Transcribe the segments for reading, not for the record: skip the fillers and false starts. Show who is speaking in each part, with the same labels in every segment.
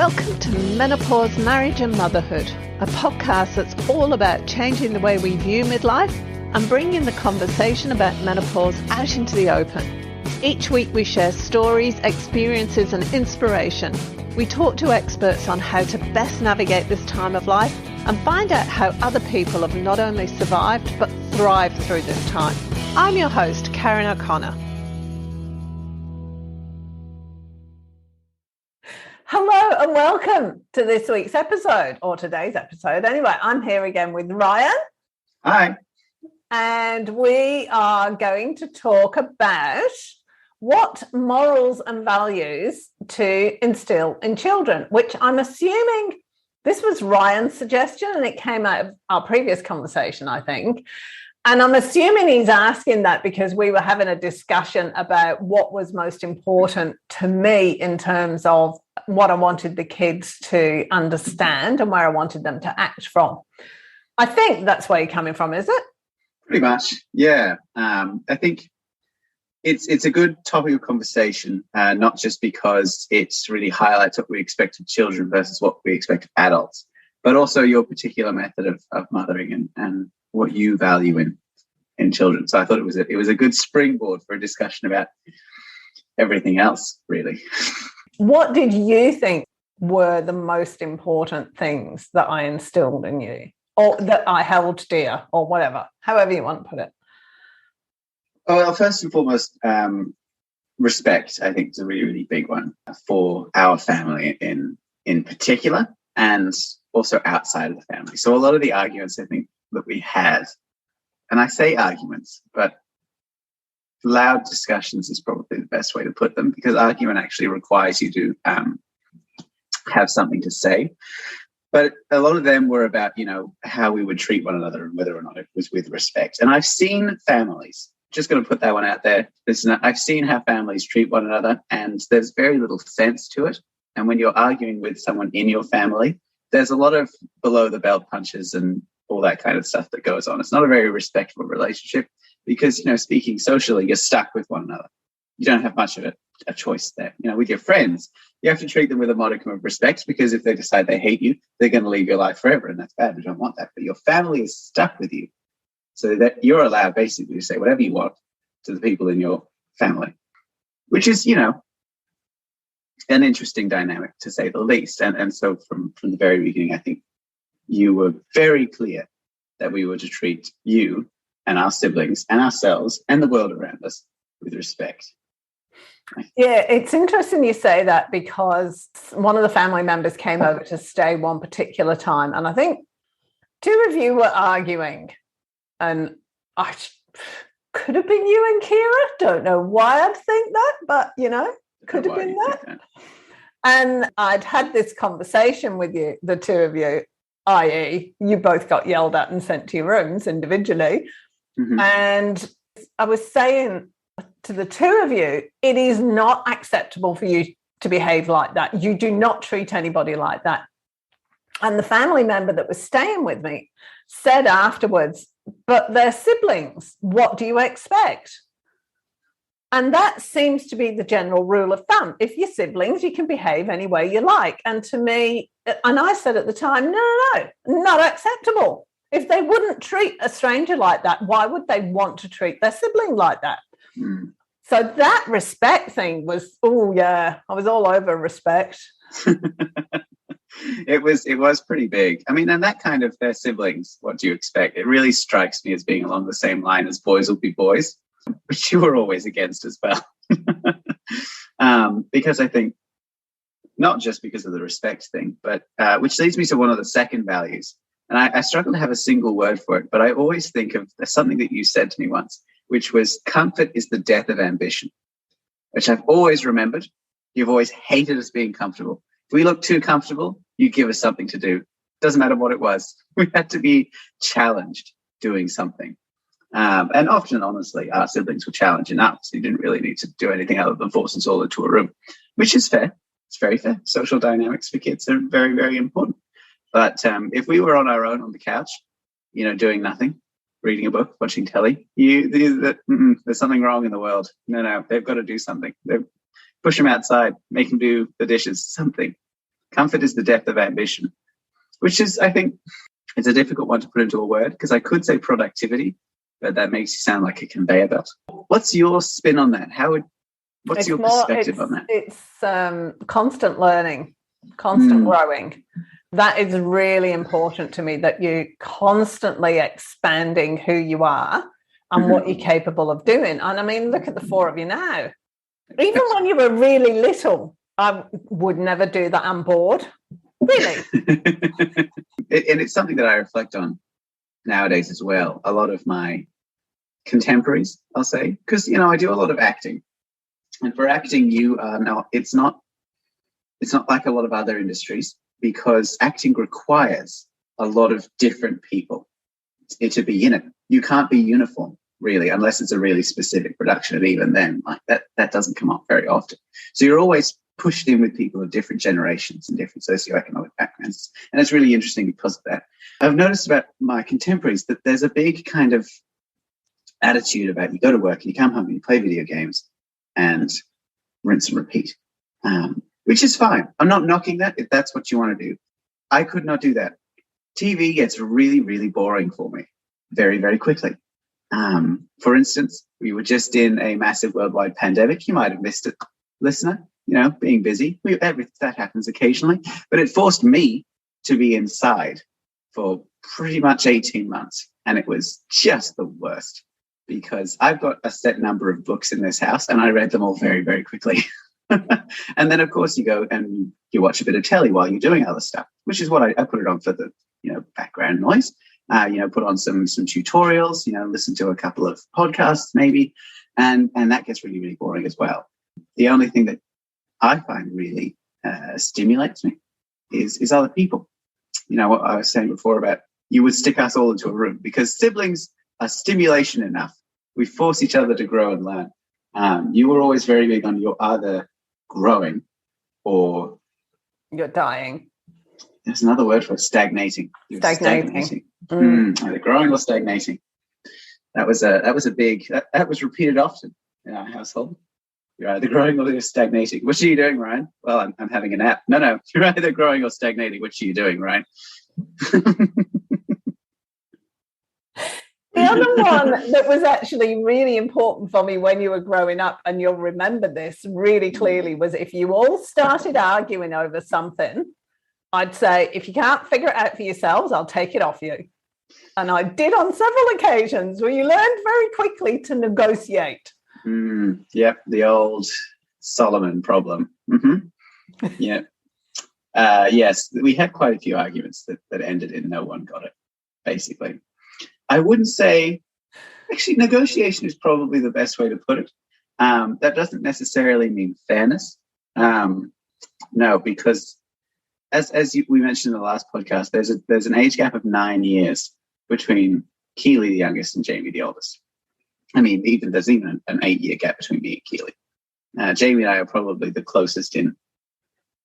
Speaker 1: Welcome to Menopause, Marriage and Motherhood, a podcast that's all about changing the way we view midlife and bringing the conversation about menopause out into the open. Each week we share stories, experiences and inspiration. We talk to experts on how to best navigate this time of life and find out how other people have not only survived but thrived through this time. I'm your host, Karen O'Connor. Hello and welcome to this week's episode, or today's episode. Anyway, I'm here again with Ryan.
Speaker 2: Hi.
Speaker 1: And we are going to talk about what morals and values to instill in children, which I'm assuming this was Ryan's suggestion and it came out of our previous conversation, I think. And I'm assuming he's asking that because we were having a discussion about what was most important to me in terms of what I wanted the kids to understand and where I wanted them to act from. I think that's where you're coming from, is it?
Speaker 2: Pretty much, yeah. I think it's a good topic of conversation, not just because it really highlights what we expect of children versus what we expect of adults, but also your particular method of mothering and what you value in children. So I thought it was a good springboard for a discussion about everything else, really.
Speaker 1: What did you think were the most important things that I instilled in you, or that I held dear, or whatever, however you want to put it?
Speaker 2: Well, first and foremost, respect, I think, is a really, really big one for our family in particular, and also outside of the family. So a lot of the arguments, I think, that we had, and I say arguments, but loud discussions is probably the best way to put them, because argument actually requires you to have something to say. But a lot of them were about, how we would treat one another and whether or not it was with respect. And I've seen families, just going to put that one out there. I've seen how families treat one another, and there's very little sense to it. And when you're arguing with someone in your family, there's a lot of below the belt punches and all that kind of stuff that goes on. It's not a very respectful relationship because, speaking socially, you're stuck with one another. You don't have much of a choice there. With your friends, you have to treat them with a modicum of respect, because if they decide they hate you, they're going to leave your life forever, and that's bad. We don't want that. But your family is stuck with you, so that you're allowed basically to say whatever you want to the people in your family, which is, an interesting dynamic, to say the least. And so from the very beginning, I think you were very clear that we were to treat you and our siblings and ourselves and the world around us with respect.
Speaker 1: Yeah, it's interesting you say that, because one of the family members came over to stay one particular time, and I think two of you were arguing, and I could have been you and Kira. Don't know why I'd think that, but, could have been that. And I'd had this conversation with you, the two of you, i.e. you both got yelled at and sent to your rooms individually. Mm-hmm. And I was saying to the two of you, it is not acceptable for you to behave like that. You do not treat anybody like that. And the family member that was staying with me said afterwards, but they're siblings. What do you expect? And that seems to be the general rule of thumb. If you're siblings, you can behave any way you like. And to me, and I said at the time, no, not acceptable. If they wouldn't treat a stranger like that, why would they want to treat their sibling like that? Mm. So that respect thing was, I was all over respect.
Speaker 2: It was pretty big. I mean, and that kind of their siblings, what do you expect? It really strikes me as being along the same line as boys will be boys, which you were always against as well. Because I think, not just because of the respect thing, but which leads me to one of the second values. And I struggle to have a single word for it, but I always think of something that you said to me once, which was comfort is the death of ambition, which I've always remembered. You've always hated us being comfortable. If we looked too comfortable, you give us something to do. Doesn't matter what it was. We had to be challenged doing something. And often, honestly, our siblings were challenging us. You didn't really need to do anything other than force us all into a room, which is fair. It's very fair. Social dynamics for kids are very, very important. But if we were on our own on the couch, doing nothing, reading a book, watching telly, there's something wrong in the world. No, they've got to do something. Push them outside, make them do the dishes, something. Comfort is the depth of ambition, which is, I think, it's a difficult one to put into a word, because I could say productivity, but that makes you sound like a conveyor belt. What's your spin on that? What's your perspective on that?
Speaker 1: It's constant learning, constant growing. That is really important to me, that you're constantly expanding who you are and what you're capable of doing. And I mean, look at the four of you now. Even when you were really little, I would never do that. I'm bored. Really?
Speaker 2: And it's something that I reflect on nowadays as well. A lot of my contemporaries, I'll say, because, I do a lot of acting. And for acting, it's not like a lot of other industries, because acting requires a lot of different people to be in it. You can't be uniform, really, unless it's a really specific production. And even then, like that doesn't come up very often. So you're always pushed in with people of different generations and different socioeconomic backgrounds. And it's really interesting because of that. I've noticed about my contemporaries that there's a big kind of attitude about, you go to work and you come home and you play video games and rinse and repeat, which is fine. I'm not knocking that if that's what you want to do. I could not do that. TV gets really, really boring for me very, very quickly. For instance, we were just in a massive worldwide pandemic. You might have missed it, listener, being busy. That happens occasionally. But it forced me to be inside for pretty much 18 months. And it was just the worst, because I've got a set number of books in this house and I read them all very, very quickly. And then, of course, you go and you watch a bit of telly while you're doing other stuff, which is what I put it on for the background noise. Put on some tutorials, listen to a couple of podcasts maybe, and that gets really, really boring as well. The only thing that I find really stimulates me is other people. What I was saying before about you would stick us all into a room, because siblings are stimulation enough. We force each other to grow and learn. You were always very big on you're either growing or
Speaker 1: you're dying.
Speaker 2: There's another word for it, stagnating. Stagnating. Either growing or stagnating. That was a big, that was repeated often in our household. You're either growing or you're stagnating. What are you doing, Ryan? Well, I'm having a nap. No, you're either growing or stagnating. What are you doing, Ryan?
Speaker 1: The other one that was actually really important for me when you were growing up, and you'll remember this really clearly, was if you all started arguing over something, I'd say, if you can't figure it out for yourselves, I'll take it off you. And I did on several occasions, where you learned very quickly to negotiate.
Speaker 2: Yep, the old Solomon problem. Yeah. Yes, we had quite a few arguments that ended in no one got it, basically. I wouldn't say, actually, negotiation is probably the best way to put it. That doesn't necessarily mean fairness. No, because we mentioned in the last podcast, there's an age gap of 9 years between Keely, the youngest, and Jamie, the oldest. I mean, there's even an 8-year gap between me and Keely. Jamie and I are probably the closest in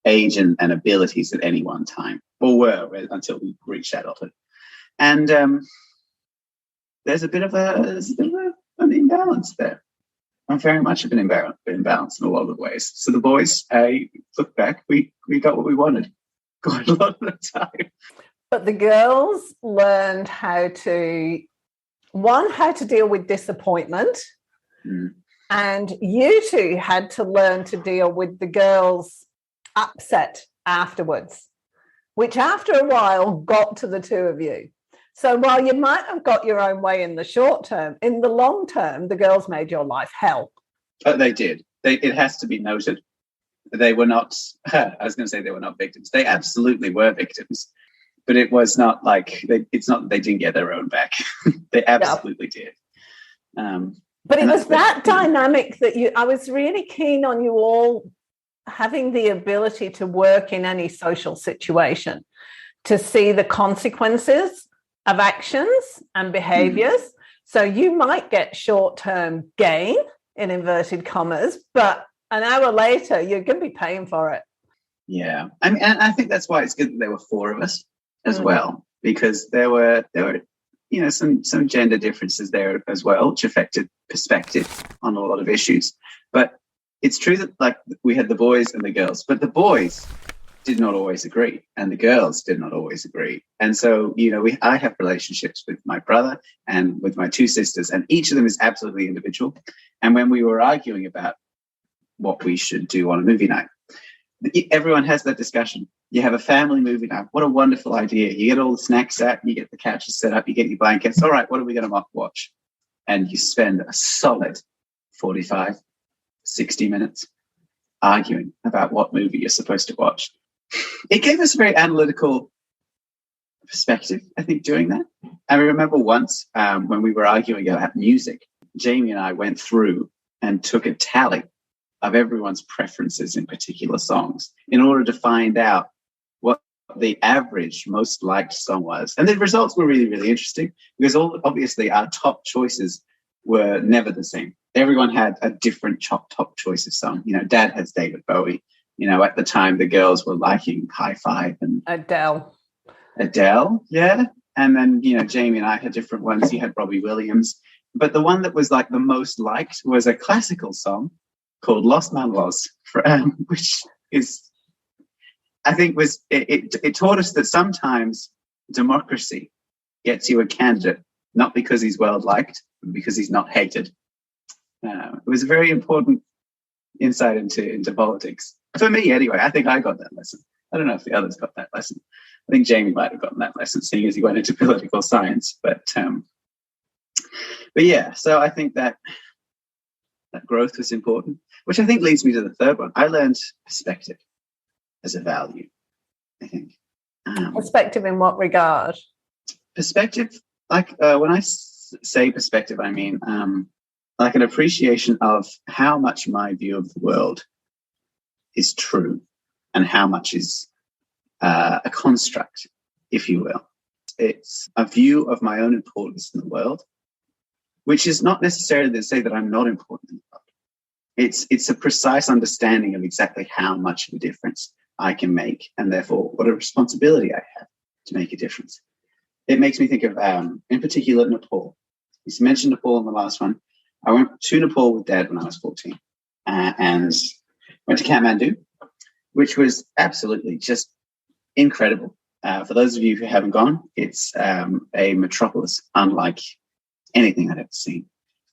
Speaker 2: age and abilities at any one time, or were until we reached adulthood. And there's a bit of an imbalance there. I'm very much of an imbalance in a lot of ways. So the boys, I look back, we got what we wanted quite a lot of the time.
Speaker 1: But the girls learned how to deal with disappointment. And you two had to learn to deal with the girls' upset afterwards, which after a while got to the two of you. So while you might have got your own way in the short term, in the long term, the girls made your life hell.
Speaker 2: Oh, they did. It has to be noted. They were not, I was going to say they were not victims. They absolutely were victims. But it was not like, it's not that they didn't get their own back. They absolutely did.
Speaker 1: But it was that dynamic that I was really keen on you all having the ability to work in any social situation, to see the consequences of actions and behaviors. So you might get short-term gain, in inverted commas, but an hour later, you're going to be paying for it.
Speaker 2: Yeah. I mean, and I think that's why it's good that there were four of us as well, because there were some gender differences there as well, which affected perspective on a lot of issues. But it's true that, like, we had the boys and the girls, but the boys did not always agree, and the girls did not always agree. And so, I have relationships with my brother and with my two sisters, and each of them is absolutely individual. And when we were arguing about what we should do on a movie night, everyone has that discussion. You have a family movie night. What a wonderful idea. You get all the snacks out, you get the couches set up, you get your blankets. All right, what are we going to watch? And you spend a solid 45, 60 minutes arguing about what movie you're supposed to watch. It gave us a very analytical perspective, I think, doing that. I remember once when we were arguing about music, Jamie and I went through and took a tally of everyone's preferences in particular songs in order to find out what the average most liked song was. And the results were really, really interesting because obviously our top choices were never the same. Everyone had a different top choice of song. Dad has David Bowie. At the time, the girls were liking High Five and
Speaker 1: Adele,
Speaker 2: yeah. And then, Jamie and I had different ones. He had Robbie Williams. But the one that was like the most liked was a classical song called Los Manos, which is, I think, it taught us that sometimes democracy gets you a candidate, not because he's well liked, but because he's not hated. It was a very important insight into politics. For me, anyway. I think I got that lesson. I don't know if the others got that lesson. I think Jamie might have gotten that lesson, seeing as he went into political science. But yeah, so I think that growth was important, which I think leads me to the third one. I learned perspective as a value, I think.
Speaker 1: Perspective in what regard?
Speaker 2: Perspective, like when I say perspective, I mean like an appreciation of how much my view of the world is true and how much is a construct, if you will. It's a view of my own importance in the world, which is not necessarily to say that I'm not important in the world. It's a precise understanding of exactly how much of a difference I can make, and therefore what a responsibility I have to make a difference. It makes me think of, in particular, Nepal. You mentioned Nepal in the last one. I went to Nepal with Dad when I was 14 and went to Kathmandu, which was absolutely just incredible. For those of you who haven't gone, it's a metropolis unlike anything I'd ever seen.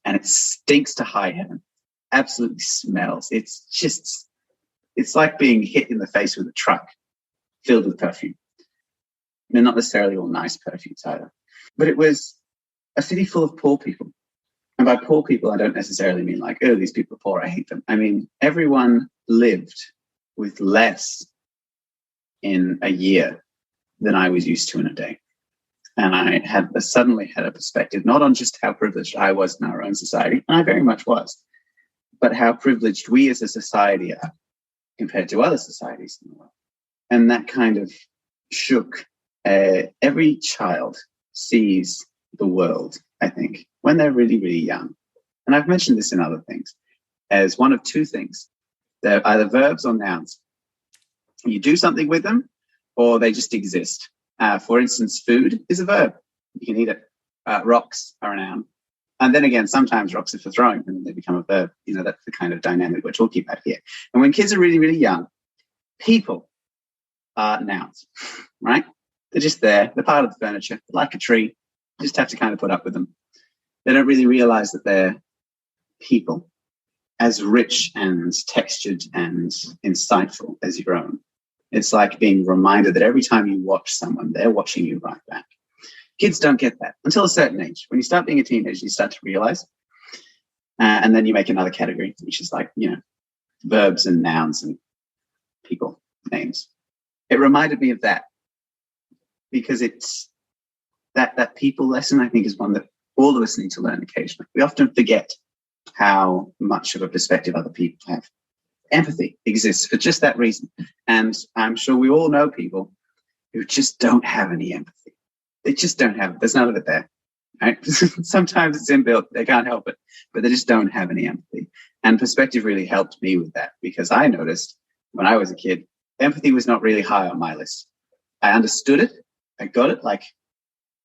Speaker 2: And it stinks to high heaven. Absolutely smells. It's like being hit in the face with a truck filled with perfume. They're not necessarily all nice perfumes either. But it was a city full of poor people. And by poor people, I don't necessarily mean like, oh, these people are poor, I hate them. I mean, everyone lived with less in a year than I was used to in a day. And I suddenly had a perspective, not on just how privileged I was in our own society, and I very much was, but how privileged we as a society are compared to other societies in the world. And that kind of shook. Every child sees the world, I think, when they're really, really young. And I've mentioned this in other things as one of two things. They're either verbs or nouns. You do something with them or they just exist. For instance, food is a verb. You can eat it. Rocks are a noun. And then again, sometimes rocks are for throwing and they become a verb. That's the kind of dynamic we're talking about here. And when kids are really, really young, people are nouns, right? They're just there. They're part of the furniture. They're like a tree. You just have to kind of put up with them. They don't really realize that they're people as rich and textured and insightful as your own. It's like being reminded that every time you watch someone, they're watching you right back. Kids don't get that until a certain age. When you start being a teenager, you start to realize. And then you make another category, which is like, verbs and nouns and people names. It reminded me of that because it's that people lesson, I think, is one that all of us need to learn occasionally. We often forget how much of a perspective other people have. Empathy exists for just that reason. And I'm sure we all know people who just don't have any empathy. They just don't have it. There's none of it there. Right? Sometimes it's inbuilt. They can't help it, but they just don't have any empathy. And perspective really helped me with that because I noticed when I was a kid, empathy was not really high on my list. I understood it. I got it like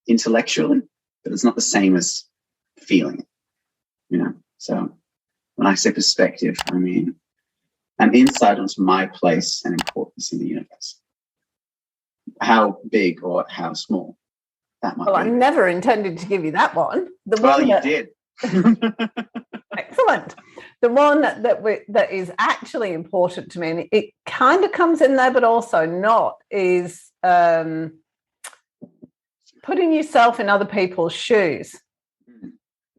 Speaker 2: intellectually, but it's not the same as feeling it, So when I say perspective, I mean an insight onto my place and importance in the universe. How big or how small that might be.
Speaker 1: I never intended to give you that one.
Speaker 2: You did.
Speaker 1: Excellent. The one that is actually important to me, and it kind of comes in there, but also not, is putting yourself in other people's shoes.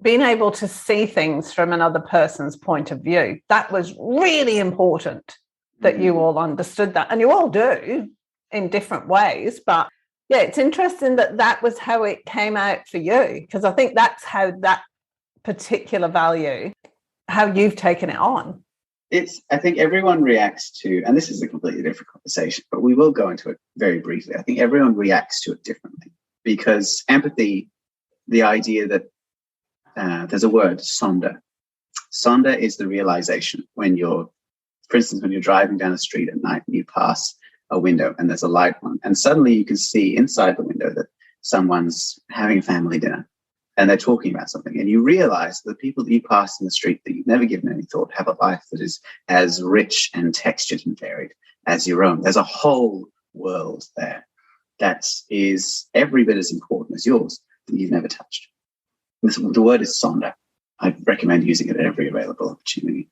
Speaker 1: Being able to see things from another person's point of view. That was really important that you all understood that. And you all do in different ways. But yeah, it's interesting that was how it came out for you, because I think that's how that particular value, how you've taken it on.
Speaker 2: I think everyone reacts to, and this is a completely different conversation, but we will go into it very briefly. I think everyone reacts to it differently, because empathy, the idea that there's a word, sonder. Sonder is the realization when for instance, when you're driving down the street at night and you pass a window and there's a light on, and suddenly you can see inside the window that someone's having a family dinner and they're talking about something, and you realize that the people that you pass in the street that you've never given any thought have a life that is as rich and textured and varied as your own. There's a whole world there that is every bit as important as yours that you've never touched. The word is sonder. I recommend using it at every available opportunity.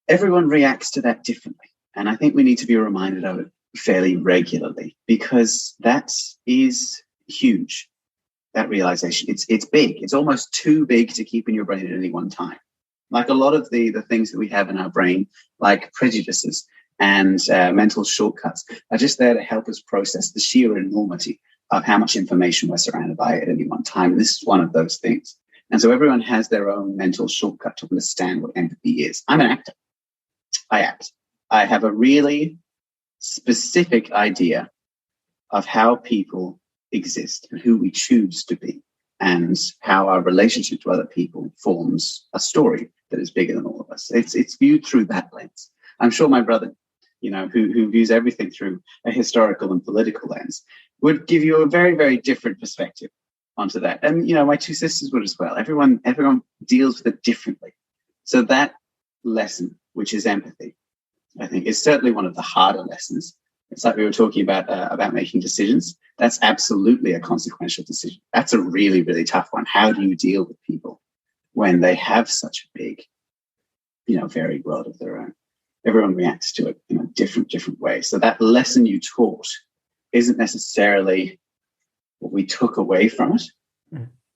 Speaker 2: Everyone reacts to that differently. And I think we need to be reminded of it fairly regularly, because that is huge, that realization. It's big. It's almost too big to keep in your brain at any one time. Like a lot of the things that we have in our brain, like prejudices and mental shortcuts, are just there to help us process the sheer enormity of how much information we're surrounded by at any one time. And this is one of those things. And so everyone has their own mental shortcut to understand what empathy is. I'm an actor. I act. I have a really specific idea of how people exist and who we choose to be, and how our relationship to other people forms a story that is bigger than all of us. It's viewed through that lens. I'm sure my brother, who views everything through a historical and political lens, would give you a very, very different perspective onto that. And, my two sisters would as well. Everyone deals with it differently. So that lesson, which is empathy, I think is certainly one of the harder lessons. It's like we were talking about making decisions. That's absolutely a consequential decision. That's a really, really tough one. How do you deal with people when they have such a big, varied world of their own? Everyone reacts to it in a different way. So that lesson you taught isn't necessarily what we took away from it,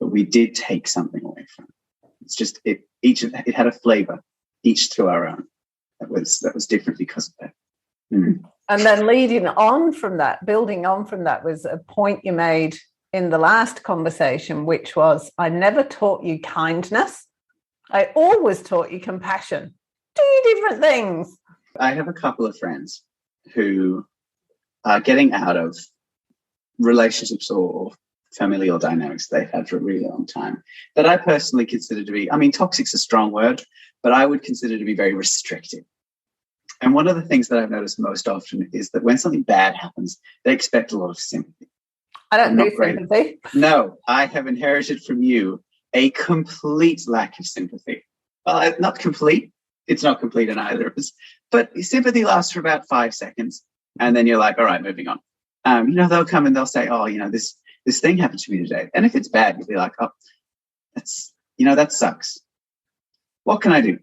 Speaker 2: but we did take something away from it. It's just it had a flavor, each to our own. That was different because of that.
Speaker 1: And then building on from that was a point you made in the last conversation, which was, I never taught you kindness. I always taught you compassion. Two different things.
Speaker 2: I have a couple of friends who are getting out of relationships or familial dynamics they've had for a really long time that I personally consider to be, toxic's a strong word, but I would consider to be very restrictive. And one of the things that I've noticed most often is that when something bad happens, they expect a lot of sympathy.
Speaker 1: I don't do sympathy.
Speaker 2: No, I have inherited from you a complete lack of sympathy. Well, not complete. It's not complete in either of us. But sympathy lasts for about 5 seconds. And then you're like, all right, moving on. They'll come and they'll say, oh, this thing happened to me today. And if it's bad, you'll be like, oh, that sucks. What can I do?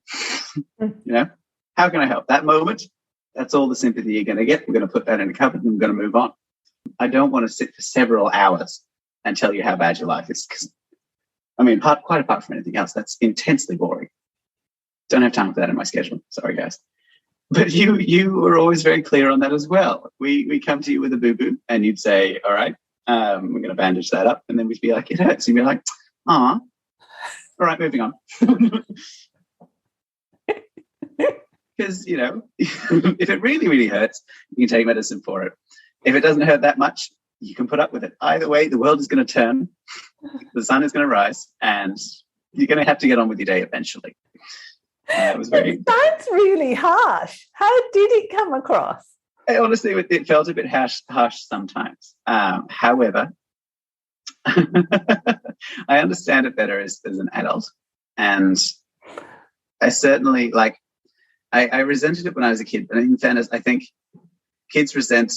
Speaker 2: How can I help? That moment, that's all the sympathy you're going to get. We're going to put that in a cupboard and we're going to move on. I don't want to sit for several hours and tell you how bad your life is, because, quite apart from anything else, that's intensely boring. Don't have time for that in my schedule. Sorry, guys. But you were always very clear on that as well. We come to you with a boo-boo and you'd say, all right, we're going to bandage that up. And then we'd be like, it hurts. And you'd be like, all right, moving on. Because, if it really, really hurts, you can take medicine for it. If it doesn't hurt that much, you can put up with it. Either way, the world is going to turn, the sun is going to rise, and you're going to have to get on with your day eventually. It
Speaker 1: sounds really harsh. How did it come across?
Speaker 2: Honestly, it felt a bit harsh sometimes. However, I understand it better as an adult. And I certainly, I resented it when I was a kid, but in fairness, I think kids resent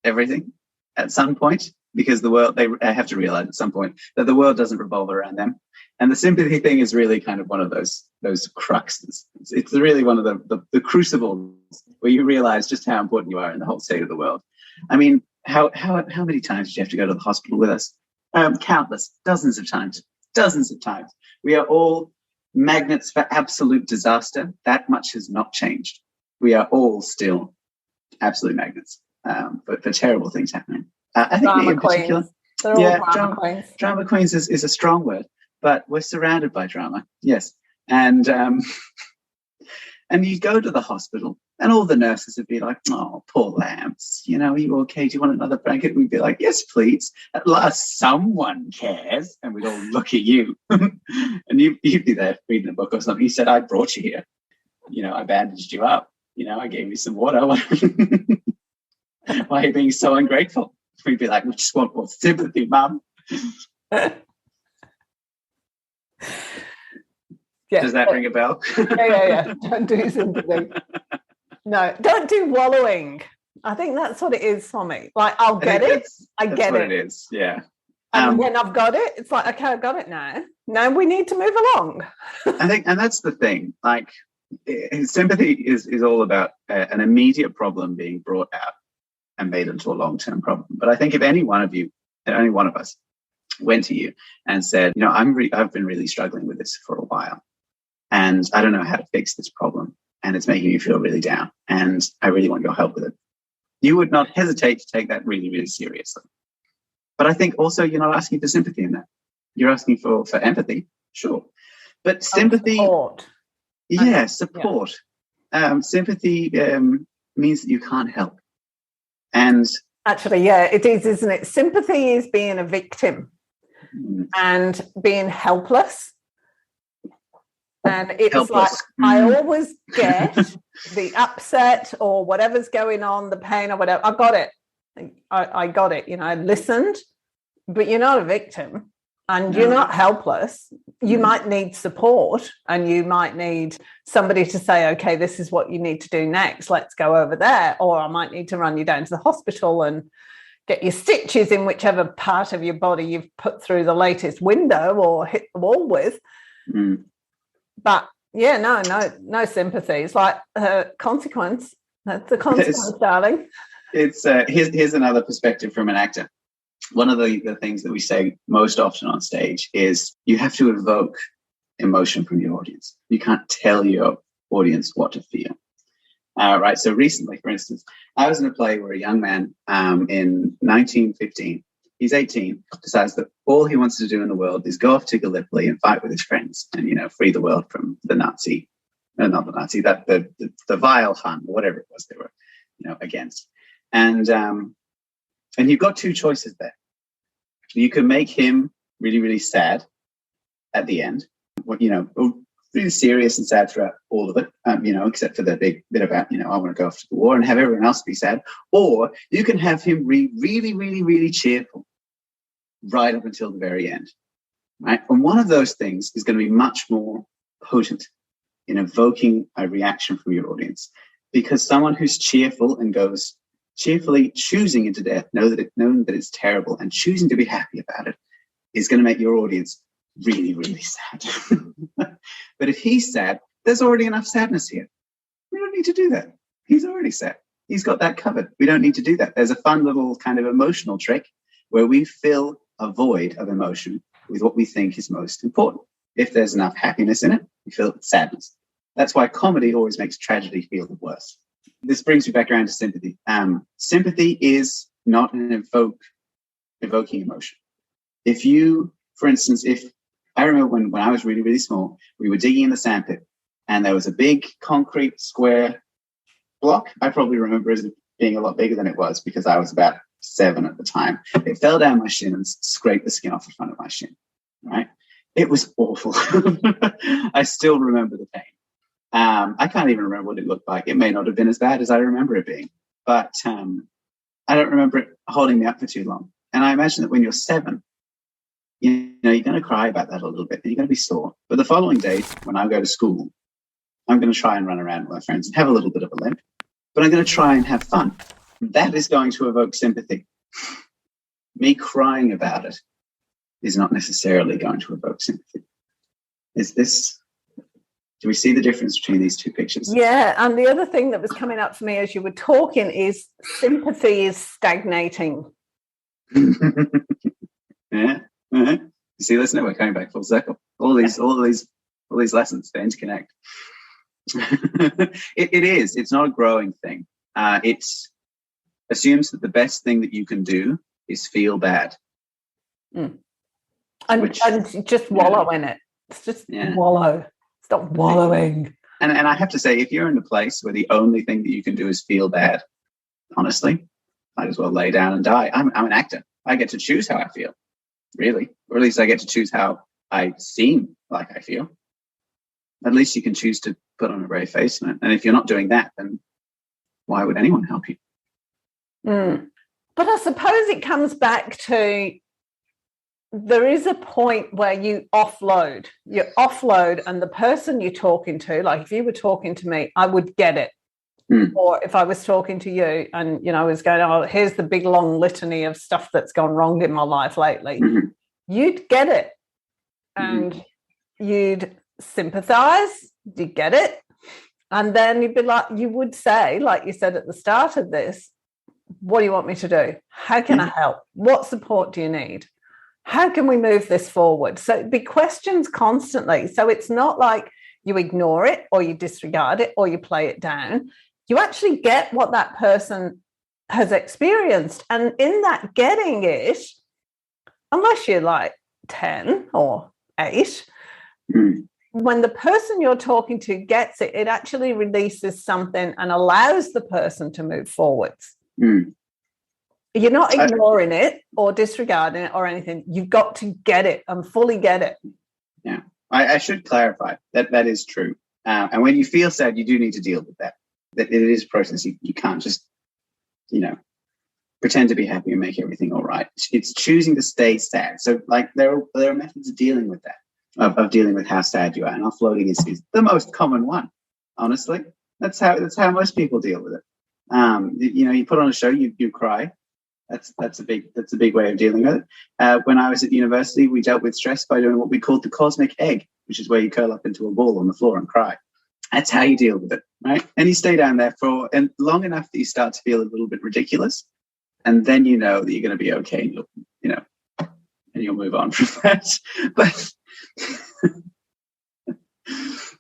Speaker 2: everything at some point, because the world, they have to realize at some point that the world doesn't revolve around them. And the sympathy thing is really kind of one of those cruxes. It's really one of the crucibles where you realize just how important you are in the whole state of the world. I mean, how many times did you have to go to the hospital with us? Countless, dozens of times. We are all magnets for absolute disaster. That much has not changed. We are all still absolute magnets for terrible things happening. I think me in particular.
Speaker 1: They're all drama queens.
Speaker 2: Drama queens is a strong word, but we're surrounded by drama. Yes. And you go to the hospital and all the nurses would be like, oh, poor lambs, are you okay? Do you want another blanket? We'd be like, yes, please. At last someone cares. And we'd all look at you. And you'd be there reading a book or something. You said, I brought you here. I bandaged you up. I gave you some water. Why are you being so ungrateful? We'd be like, we just want more sympathy, Mum.
Speaker 1: Yeah.
Speaker 2: Does that ring a bell?
Speaker 1: Yeah. Don't do sympathy. No, don't do wallowing. I think that's what it is for me. Like, I'll get it. I get it.
Speaker 2: It is, yeah.
Speaker 1: And when I've got it, it's like, okay, I've got it now. Now we need to move along.
Speaker 2: I think, and that's the thing. Like, sympathy is all about an immediate problem being brought out and made into a long-term problem. But I think if any one of us went to you and said, I've been really struggling with this for a while, and I don't know how to fix this problem, and it's making me feel really down, and I really want your help with it, you would not hesitate to take that really, really seriously. But I think also you're not asking for sympathy in that. You're asking for empathy, sure. But sympathy...
Speaker 1: Support.
Speaker 2: Yeah, support. Yeah. Sympathy means that you can't help. And
Speaker 1: actually, yeah, it is, isn't it? Sympathy is being a victim and being helpless. And it's helpless. Like, I always get the upset or whatever's going on, the pain or whatever. I got it. I got it. I listened, but you're not a victim and you're not helpless. You might need support, and you might need somebody to say, okay, this is what you need to do next. Let's go over there. Or I might need to run you down to the hospital and get your stitches in whichever part of your body you've put through the latest window or hit the wall with. But yeah, no sympathy. It's like consequence. That's the consequence, darling.
Speaker 2: It's here's another perspective from an actor. One of the things that we say most often on stage is you have to evoke emotion from your audience. You can't tell your audience what to feel. Right. So recently, for instance, I was in a play where a young man in 1915, he's 18, decides that all he wants to do in the world is go off to Gallipoli and fight with his friends and, free the world from the Nazi, not the Nazi, that the vile Hun, or whatever it was they were, against. And you've got two choices there. You can make him really, really sad at the end, really serious and sad throughout all of it, except for the big bit about, I want to go off to the war, and have everyone else be sad. Or you can have him really, really, really cheerful right up until the very end, right? And one of those things is going to be much more potent in evoking a reaction from your audience, because someone who's cheerful and goes cheerfully choosing into death, knowing that it's terrible and choosing to be happy about it, is going to make your audience really, really sad. But if he's sad, there's already enough sadness here. We don't need to do that. He's already sad. He's got that covered. We don't need to do that. There's a fun little kind of emotional trick where we fill a void of emotion with what we think is most important. If there's enough happiness in it, we feel sadness. That's why comedy always makes tragedy feel worse. This brings me back around to sympathy. Sympathy is not an evoking emotion. If you, for instance, I remember when I was really, really small, we were digging in the sandpit and there was a big concrete square block. I probably remember it being a lot bigger than it was because I was about 7 at the time. It fell down my shin and scraped the skin off the front of my shin, right? It was awful. I still remember the pain. I can't even remember what it looked like. It may not have been as bad as I remember it being, but I don't remember it holding me up for too long. And I imagine that when you're 7, you're going to cry about that a little bit and you're going to be sore. But the following day, when I go to school, I'm going to try and run around with my friends and have a little bit of a limp, but I'm going to try and have fun. That is going to evoke sympathy. Me crying about it is not necessarily going to evoke sympathy. Do we see the difference between these two pictures?
Speaker 1: Yeah, and the other thing that was coming up for me as you were talking is sympathy is stagnating.
Speaker 2: Yeah. Uh-huh. You see, listen, we're coming back full circle. All these lessons, they interconnect. It is. It's not a growing thing. It assumes that the best thing that you can do is feel bad.
Speaker 1: And just wallow in it. It's just wallow. Stop wallowing.
Speaker 2: And I have to say, if you're in a place where the only thing that you can do is feel bad, honestly, might as well lay down and die. I'm an actor. I get to choose how I feel, really. Or at least I get to choose how I seem like I feel. At least you can choose to put on a brave face. And if you're not doing that, then why would anyone help you?
Speaker 1: But I suppose it comes back to there is a point where you offload, and the person you're talking to, like if you were talking to me, I would get it. Or if I was talking to you and, I was going, oh, here's the big long litany of stuff that's gone wrong in my life lately, you'd get it and you'd sympathize, you'd get it. And then you'd be like, you would say, like you said at the start of this, what do you want me to do? How can I help? What support do you need? How can we move this forward? So it'd be questions constantly. So it's not like you ignore it or you disregard it or you play it down. You actually get what that person has experienced. And in that getting it, unless you're like 10 or 8, when the person you're talking to gets it, it actually releases something and allows the person to move forwards. You're not ignoring it or disregarding it or anything. You've got to get it and fully get it.
Speaker 2: Yeah, I should clarify that is true. And when you feel sad, you do need to deal with that. That it is a process. You can't just, pretend to be happy and make everything all right. It's choosing to stay sad. So, like, there are methods of dealing with that, of dealing with how sad you are. And offloading is the most common one. Honestly, that's how most people deal with it. You put on a show, you cry. That's a big way of dealing with it. When I was at university, we dealt with stress by doing what we called the cosmic egg, which is where you curl up into a ball on the floor and cry. That's how you deal with it, right? And you stay down there for long enough that you start to feel a little bit ridiculous, and then you know that you're going to be okay, and you'll move on from that. But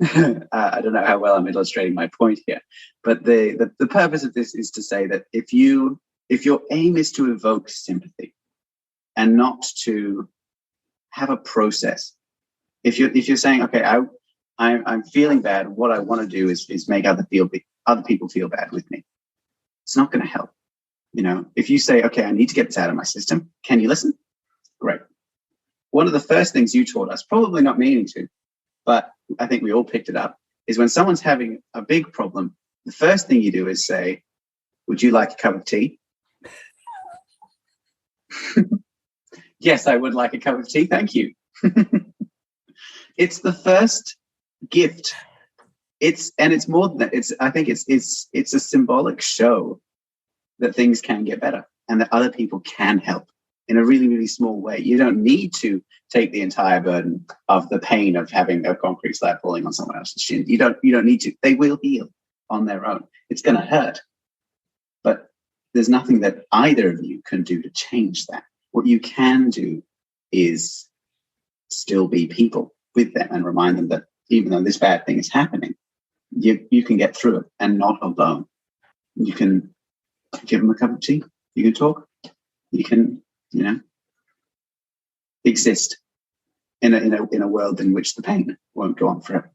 Speaker 2: I don't know how well I'm illustrating my point here, but the purpose of this is to say that if your aim is to evoke sympathy and not to have a process, if you're saying, okay, I'm feeling bad, what I want to do is make other people feel bad with me, it's not going to help. If you say, okay, I need to get this out of my system, can you listen? Great. One of the first things you taught us, probably not meaning to, but I think we all picked it up, is when someone's having a big problem, the first thing you do is say, would you like a cup of tea? Yes, I would like a cup of tea. Thank you. It's the first gift. It's more than that. I think it's a symbolic show that things can get better and that other people can help in a really, really small way. You don't need to take the entire burden of the pain of having a concrete slab falling on someone else's shin. You don't need to. They will heal on their own. It's going to hurt, but there's nothing that either of you can do to change that. What you can do is still be people with them and remind them that even though this bad thing is happening, you can get through it and not alone. You can give them a cup of tea. You can talk. You can, exist in a world in which the pain won't go on forever.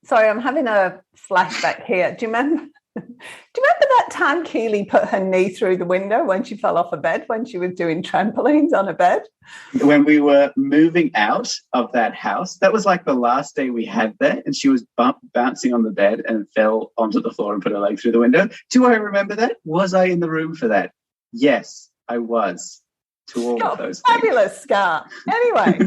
Speaker 1: Sorry, I'm having a flashback here. Do you remember that time Keely put her knee through the window when she fell off a bed when she was doing trampolines on a bed?
Speaker 2: When we were moving out of that house, that was like the last day we had there, and she was bouncing on the bed and fell onto the floor and put her leg through the window. Do I remember that? Was I in the room for that? Yes, I was. To all of those
Speaker 1: fabulous
Speaker 2: things.
Speaker 1: Scar. Anyway,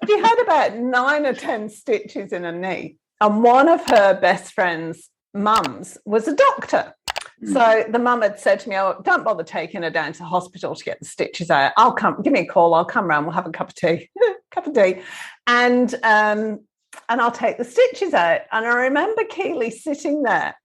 Speaker 1: she had about 9 or 10 stitches in her knee. And one of her best friend's mums was a doctor. So the mum had said to me, oh, don't bother taking her down to the hospital to get the stitches out. I'll come, give me a call. I'll come round. We'll have a cup of tea, and I'll take the stitches out. And I remember Keely sitting there.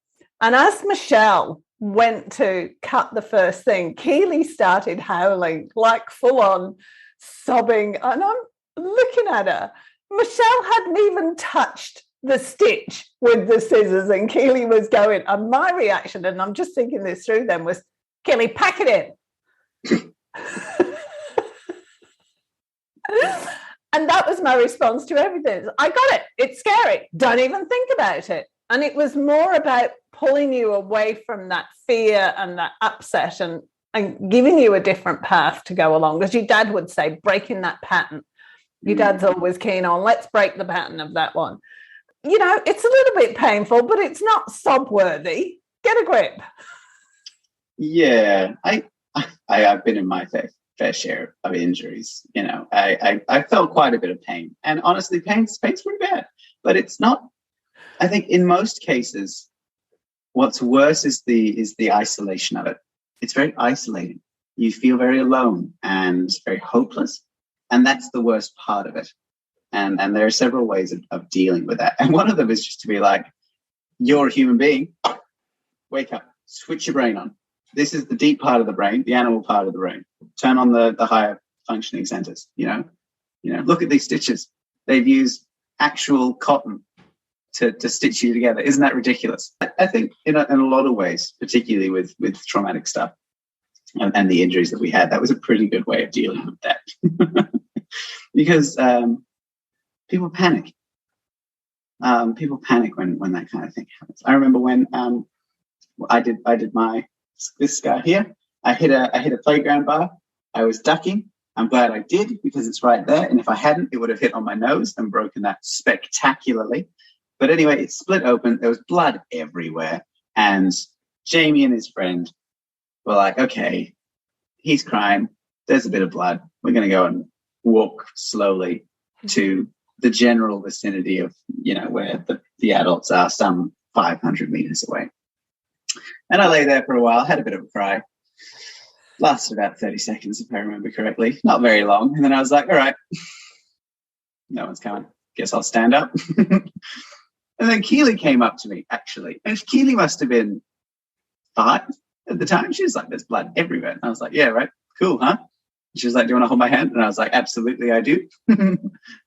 Speaker 1: And as Michelle went to cut the first thing, Keely started howling, like full on sobbing. And I'm looking at her. Michelle hadn't even touched the stitch with the scissors, and Keely was going, and my reaction, and I'm just thinking this through then, was, Keely, pack it in. And that was my response to everything. I got it. It's scary. Don't even think about it. And it was more about pulling you away from that fear and that upset, and giving you a different path to go along. As your dad would say, breaking that pattern. Your dad's always keen on, let's break the pattern of that one. You know, it's a little bit painful, but it's not sob-worthy. Get a grip.
Speaker 2: Yeah, I've been in my fair share of injuries. You know, I felt quite a bit of pain, and honestly, pain's pretty bad. But it's not. I think in most cases, what's worse is the isolation of it. It's very isolating. You feel very alone and very hopeless, and that's the worst part of it. And there are several ways of dealing with that. And one of them is just to be like, you're a human being. Wake up. Switch your brain on. This is the deep part of the brain, the animal part of the brain. Turn on the higher functioning centers, you know. Look at these stitches. They've used actual cotton to stitch you together. Isn't that ridiculous? I think in a lot of ways, particularly with traumatic stuff and the injuries that we had, that was a pretty good way of dealing with that. Because people panic. People panic when that kind of thing happens. I remember when I did this guy here. I hit a playground bar. I was ducking. I'm glad I did, because it's right there. And if I hadn't, it would have hit on my nose and broken that spectacularly. But anyway, it split open. There was blood everywhere. And Jamie and his friend were like, okay, he's crying. There's a bit of blood. We're going to go and walk slowly to the general vicinity of, where the adults are, some 500 meters away. And I lay there for a while, had a bit of a cry. Lasted about 30 seconds, if I remember correctly. Not very long. And then I was like, all right, no one's coming. Guess I'll stand up. And then Keely came up to me, actually. And Keely must have been 5 at the time. She was like, there's blood everywhere. And I was like, yeah, right. Cool, huh? She was like, do you want to hold my hand? And I was like, absolutely, I do.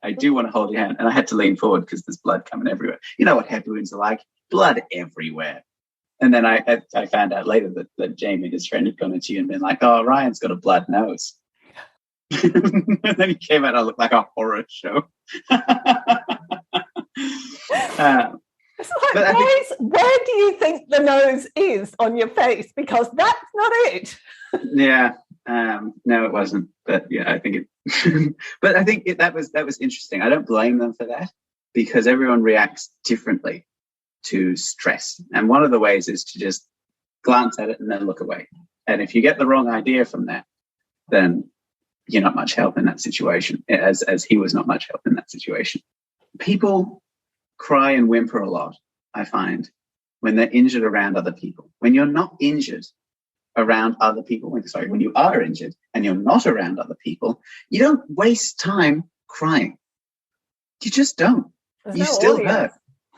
Speaker 2: I do want to hold your hand. And I had to lean forward because there's blood coming everywhere. You know what head wounds are like? Blood everywhere. And then I found out later that Jamie, his friend, had gone into you and been like, oh, Ryan's got a blood nose. And then he came out and I looked like a horror show.
Speaker 1: It's like, where do you think the nose is on your face? Because that's not it.
Speaker 2: Yeah. No, it wasn't. But yeah, I think it. But I think that was interesting. I don't blame them for that, because everyone reacts differently to stress. And one of the ways is to just glance at it and then look away. And if you get the wrong idea from that, then you're not much help in that situation, as he was not much help in that situation. People cry and whimper a lot, I find, when they're injured around other people. When you're not injured around other people, when you are injured and you're not around other people, you don't waste time crying. You just don't.
Speaker 1: There's
Speaker 2: you
Speaker 1: no
Speaker 2: still
Speaker 1: audience.
Speaker 2: hurt.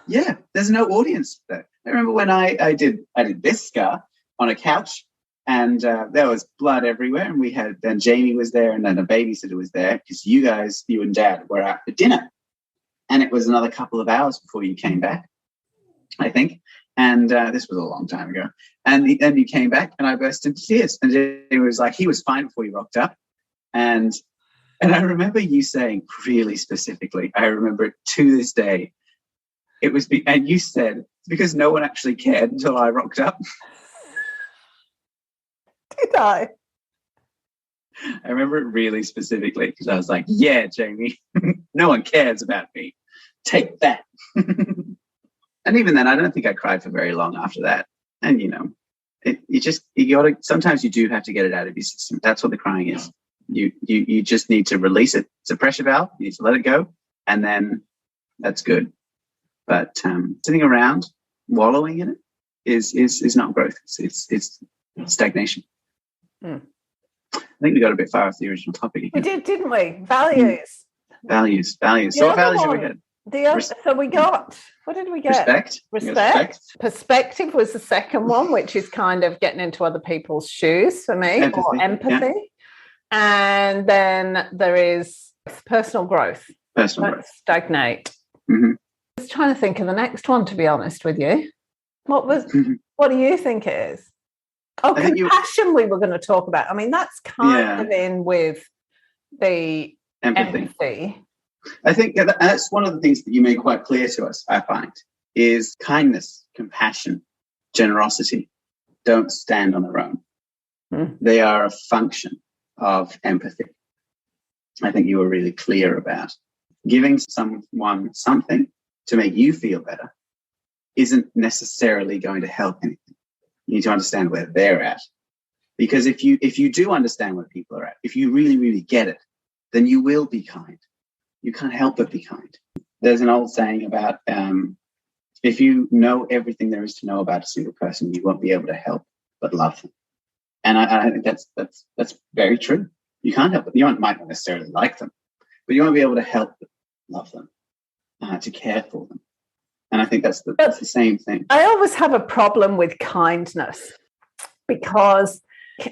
Speaker 2: Yeah, there's no audience there. I remember when I did this scar on a couch, and there was blood everywhere, and then Jamie was there, and then a babysitter was there, because you and Dad were out for dinner, and it was another couple of hours before you came back, I think. And this was a long time ago. And you came back, and I burst into tears. And it was like, he was fine before you rocked up. And I remember you saying really specifically, I remember it to this day, and you said, it's because no one actually cared until I rocked up.
Speaker 1: Did I?
Speaker 2: I remember it really specifically, because I was like, yeah, Jamie, no one cares about me. Take that. And even then, I don't think I cried for very long after that. And, sometimes you do have to get it out of your system. That's what the crying is. You just need to release it. It's a pressure valve. You need to let it go. And then that's good. But sitting around wallowing in it is not growth. It's stagnation. I think we got a bit far off the original topic again.
Speaker 1: We did, didn't we? Values.
Speaker 2: Values. So what values have we had?
Speaker 1: So we got, what did we get?
Speaker 2: Respect.
Speaker 1: Perspective was the second one, which is kind of getting into other people's shoes for me, or empathy. Yeah. And then there is personal growth. Stagnate.
Speaker 2: Mm-hmm.
Speaker 1: I was trying to think of the next one, to be honest with you. What do you think it is? Oh, compassion we were going to talk about. I mean, that's kind of in with the empathy.
Speaker 2: I think that's one of the things that you made quite clear to us, I find, is kindness, compassion, generosity don't stand on their own. They are a function of empathy. I think you were really clear about giving someone something to make you feel better isn't necessarily going to help anything. You need to understand where they're at. Because if you do understand where people are at, if you really, really get it, then you will be kind. You can't help but be kind. There's an old saying about if you know everything there is to know about a single person, you won't be able to help but love them. And I think that's very true. You can't help it. You might not necessarily like them, but you won't be able to help but love them, to care for them. And I think that's the same thing.
Speaker 1: I always have a problem with kindness because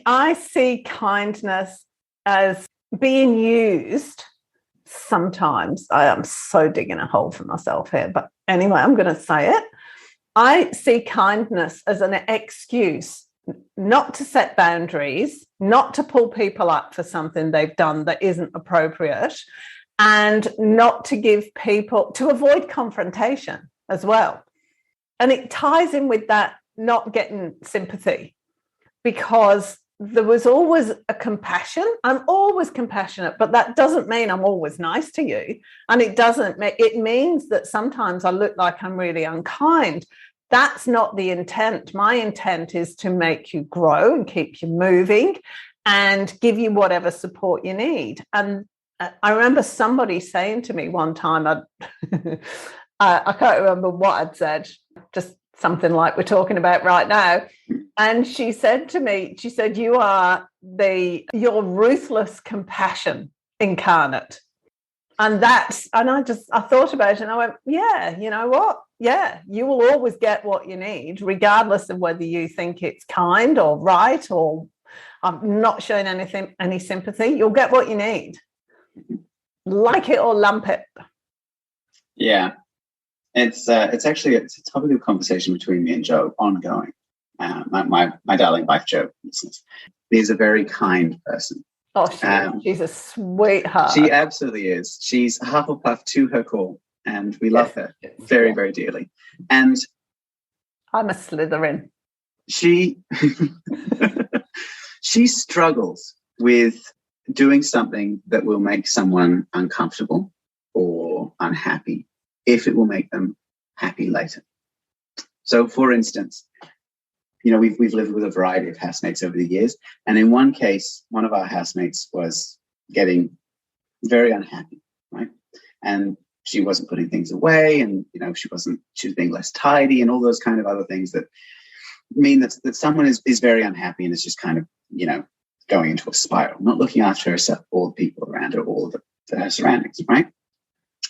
Speaker 1: I see kindness as being used. Sometimes I am so digging a hole for myself here, but anyway, I'm going to say it. I see kindness as an excuse not to set boundaries, not to pull people up for something they've done that isn't appropriate, and not to give people, to avoid confrontation as well. And it ties in with that not getting sympathy, because there was always a compassion. I'm always compassionate, but that doesn't mean I'm always nice to you. And it means that sometimes I look like I'm really unkind. That's not the intent. My intent is to make you grow and keep you moving and give you whatever support you need. And I remember somebody saying to me one time, I can't remember what I'd said, just something like we're talking about right now. And she said to me, you are your ruthless compassion incarnate. And I thought about it and I went, yeah, you know what? Yeah, you will always get what you need, regardless of whether you think it's kind or right or I'm not showing any sympathy. You'll get what you need. Like it or lump it.
Speaker 2: Yeah. It's actually a topic of conversation between me and Joe, ongoing. My darling wife, Joe, is a very kind person.
Speaker 1: Oh, she's a sweetheart.
Speaker 2: She absolutely is. She's Hufflepuff to her core, and we love her very, very dearly. And
Speaker 1: I'm a Slytherin.
Speaker 2: She struggles with doing something that will make someone uncomfortable or unhappy if it will make them happy later. So, for instance, we've lived with a variety of housemates over the years, and in one case, one of our housemates was getting very unhappy, right? And she wasn't putting things away, and she was being less tidy, and all those kind of other things that mean that someone is very unhappy and is just kind of going into a spiral, not looking after herself, all the people around her, all of her surroundings, right?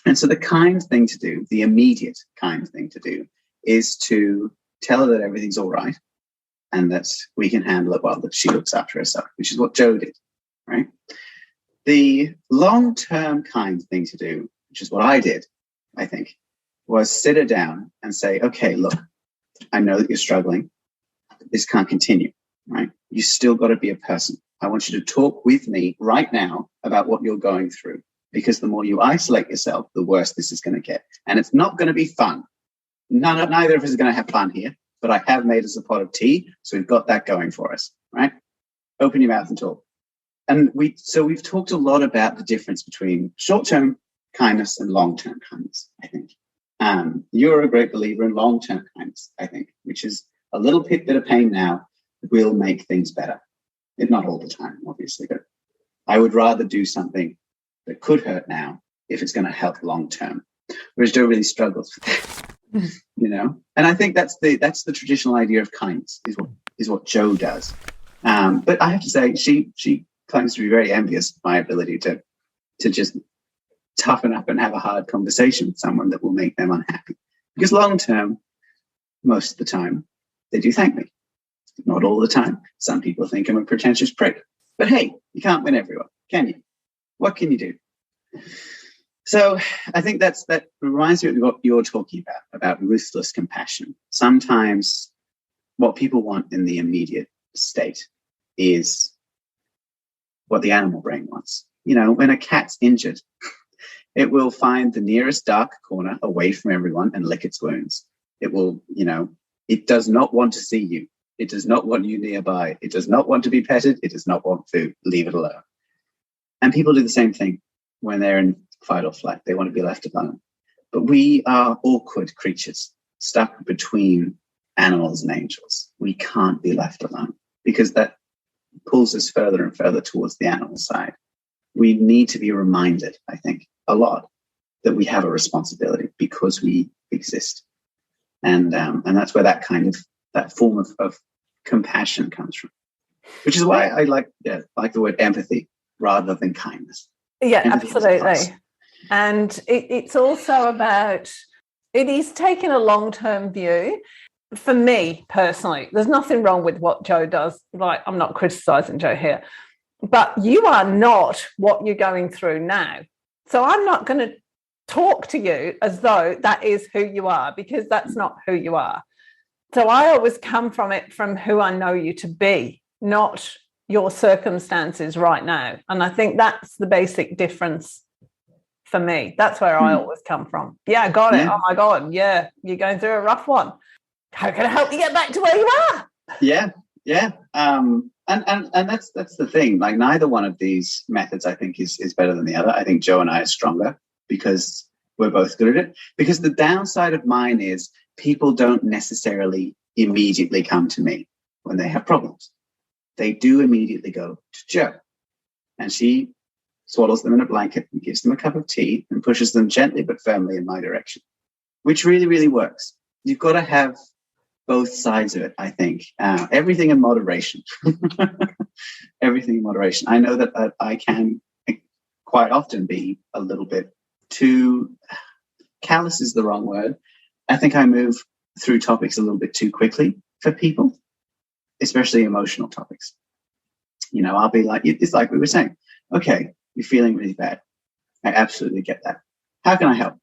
Speaker 2: And so the kind thing to do, the immediate kind thing to do, is to tell her that everything's all right and that we can handle it while that she looks after herself, which is what Joe did, right? The long-term kind thing to do, which is what I did, I think, was sit her down and say, okay, look, I know that you're struggling. This can't continue, right? You still got to be a person. I want you to talk with me right now about what you're going through, because the more you isolate yourself, the worse this is going to get. And it's not going to be fun. Neither of us is going to have fun here, but I have made us a pot of tea, so we've got that going for us, right? Open your mouth and talk. And we've talked a lot about the difference between short-term kindness and long-term kindness, I think. You're a great believer in long-term kindness, I think, which is a little bit of pain now will make things better. Not all the time, obviously, but I would rather do something that could hurt now if it's going to help long-term. Whereas Joe really struggles with that. And I think that's the traditional idea of kindness is what Jo does. But I have to say, she claims to be very envious of my ability to just toughen up and have a hard conversation with someone that will make them unhappy. Because long term, most of the time, they do thank me. Not all the time. Some people think I'm a pretentious prick. But hey, you can't win everyone, can you? What can you do? So I think that reminds me of what you're talking about ruthless compassion. Sometimes what people want in the immediate state is what the animal brain wants. When a cat's injured, it will find the nearest dark corner away from everyone and lick its wounds. It will, it does not want to see you. It does not want you nearby. It does not want to be petted. It does not want food. Leave it alone. And people do the same thing when they're in fight or flight. They want to be left alone. But we are awkward creatures stuck between animals and angels. We can't be left alone because that pulls us further and further towards the animal side. We need to be reminded, I think, a lot that we have a responsibility because we exist. And that's where that form of compassion comes from, which is why I like the word empathy rather than kindness.
Speaker 1: Yeah,
Speaker 2: empathy
Speaker 1: absolutely. And it's also about, it is taking a long-term view. For me personally, there's nothing wrong with what Jo does. Like, I'm not criticizing Jo here, but you are not what you're going through now. So I'm not going to talk to you as though that is who you are, because that's not who you are. So I always come from who I know you to be, not your circumstances right now. And I think that's the basic difference for me. That's where I always come from. Yeah, I got it. Yeah. Oh my God. Yeah, you're going through a rough one. How can I help you get back to where you are?
Speaker 2: Yeah. And that's the thing. Like, neither one of these methods, I think, is better than the other. I think Jo and I are stronger because we're both good at it. Because the downside of mine is people don't necessarily immediately come to me when they have problems. They do immediately go to Jo, and she swaddles them in a blanket and gives them a cup of tea and pushes them gently but firmly in my direction, which really, really works. You've got to have both sides of it, I think. Everything in moderation. Everything in moderation. I know that I can quite often be a little bit too callous is the wrong word. I think I move through topics a little bit too quickly for people, especially emotional topics. I'll be like, it's like we were saying, okay, you're feeling really bad. I absolutely get that. How can I help?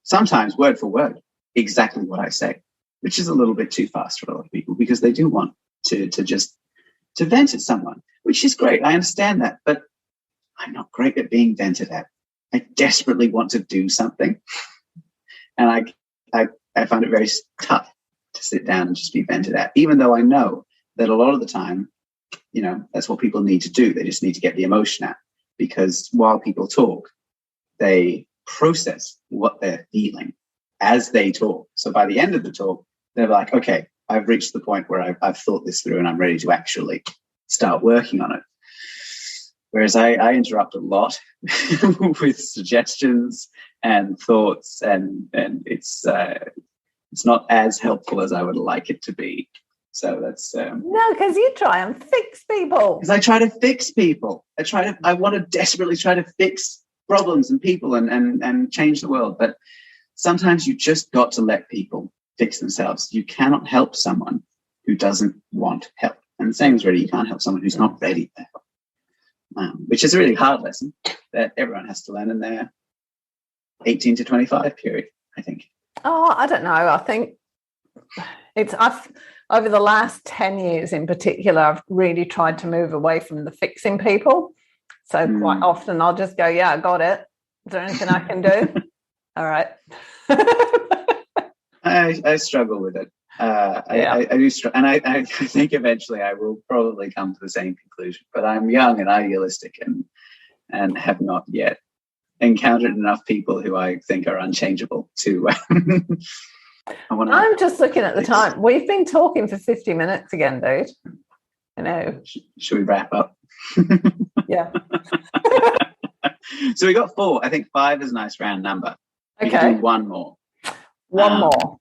Speaker 2: Sometimes word for word, exactly what I say, which is a little bit too fast for a lot of people because they do want to vent at someone, which is great. I understand that, but I'm not great at being vented at. I desperately want to do something. And I find it very tough to sit down and just be vented at, even though I know that a lot of the time, that's what people need to do. They just need to get the emotion out, because while people talk, they process what they're feeling as they talk. So by the end of the talk, they're like, okay, I've reached the point where I've thought this through and I'm ready to actually start working on it. Whereas I interrupt a lot with suggestions and thoughts, and it's not as helpful as I would like it to be. So that's
Speaker 1: no, because you try and fix people.
Speaker 2: Because I try to fix people. I want to desperately try to fix problems and people and change the world. But sometimes you just got to let people fix themselves. You cannot help someone who doesn't want help. And the same is really, you can't help someone who's not ready to help. Which is a really hard lesson that everyone has to learn in their 18 to 25 period, I think.
Speaker 1: Oh, I don't know. I think over the last 10 years in particular, I've really tried to move away from the fixing people. So quite often I'll just go, yeah, I got it. Is there anything I can do? All right.
Speaker 2: I struggle with it. I do struggle, and I think eventually I will probably come to the same conclusion. But I'm young and idealistic, and have not yet encountered enough people who I think are unchangeable to.
Speaker 1: I'm just looking at the time. We've been talking for 50 minutes again, dude. I know.
Speaker 2: Should we wrap up?
Speaker 1: Yeah.
Speaker 2: So we got 4. I think 5 is a nice round number. We can do one more.
Speaker 1: One more.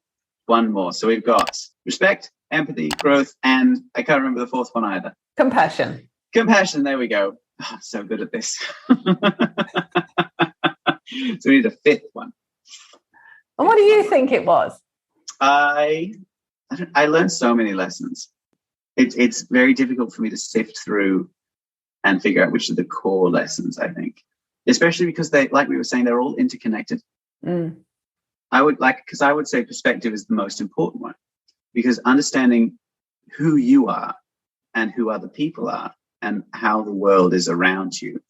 Speaker 2: One more. So we've got respect, empathy, growth, and I can't remember the fourth one either.
Speaker 1: Compassion.
Speaker 2: Compassion. There we go. Oh, I'm so good at this. So we need a fifth one.
Speaker 1: And what do you think it was?
Speaker 2: I learned so many lessons. It's very difficult for me to sift through and figure out which are the core lessons, I think, especially because they, like we were saying, they're all interconnected. I would say perspective is the most important one, because understanding who you are and who other people are and how the world is around you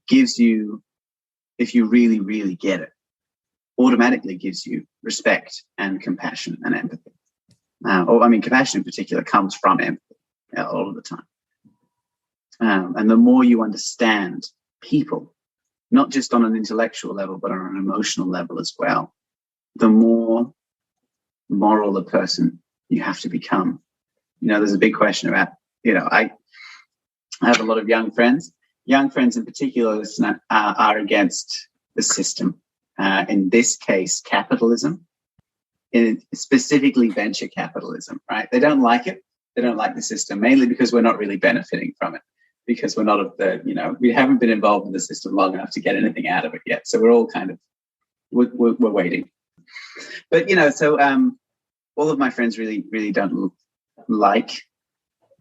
Speaker 2: gives you, if you really, really get it, automatically gives you respect and compassion and empathy. Compassion in particular comes from empathy all of the time. And the more you understand people, not just on an intellectual level, but on an emotional level as well, the more moral a person you have to become. There's a big question about, I have a lot of young friends. Young friends in particular are against the system. In this case, capitalism, specifically venture capitalism, right? They don't like it. They don't like the system, mainly because we're not really benefiting from it, because we're not we haven't been involved in the system long enough to get anything out of it yet. So we're all kind of, we're waiting. But, all of my friends really, really don't like